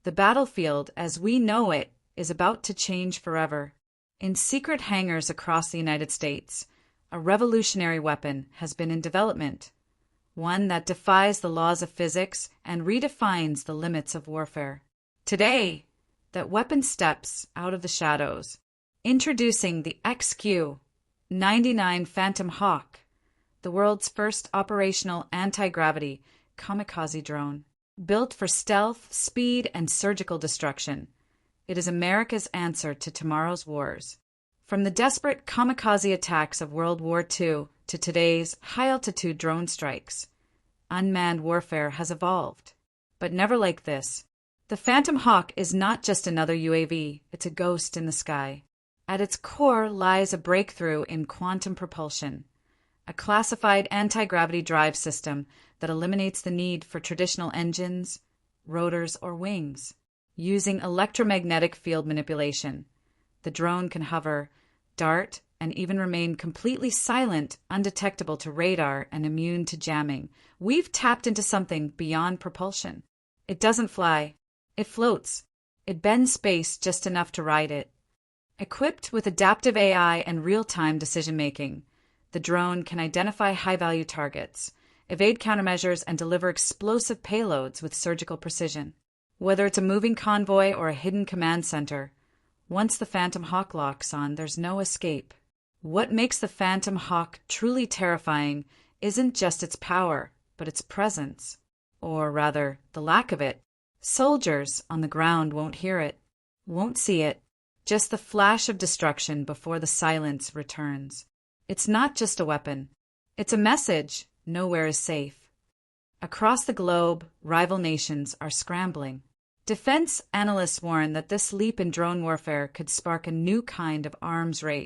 The battlefield, as we know it, is about to change forever. In secret hangars across the United States, a revolutionary weapon has been in development, one that defies the laws of physics and redefines the limits of warfare. Today, that weapon steps out of the shadows, introducing the XQ-99 Phantom Hawk, the world's first operational anti-gravity kamikaze drone. Built for stealth, speed, and surgical destruction, it is America's answer to tomorrow's wars. From the desperate kamikaze attacks of World War II to today's high-altitude drone strikes, unmanned warfare has evolved. But never like this. The Phantom Hawk is not just another UAV, it's a ghost in the sky. At its core lies a breakthrough in quantum propulsion, a classified anti-gravity drive system that eliminates the need for traditional engines, rotors, or wings. Using electromagnetic field manipulation, the drone can hover, dart, and even remain completely silent, undetectable to radar and immune to jamming. We've tapped into something beyond propulsion. It doesn't fly. It floats. It bends space just enough to ride it. Equipped with adaptive AI and real-time decision-making, the drone can identify high-value targets, evade countermeasures, and deliver explosive payloads with surgical precision. Whether it's a moving convoy or a hidden command center, once the Phantom Hawk locks on, there's no escape. What makes the Phantom Hawk truly terrifying isn't just its power, but its presence. Or rather, the lack of it. Soldiers on the ground won't hear it, won't see it, just the flash of destruction before the silence returns. It's not just a weapon. It's a message. Nowhere is safe. Across the globe, rival nations are scrambling. Defense analysts warn that this leap in drone warfare could spark a new kind of arms race.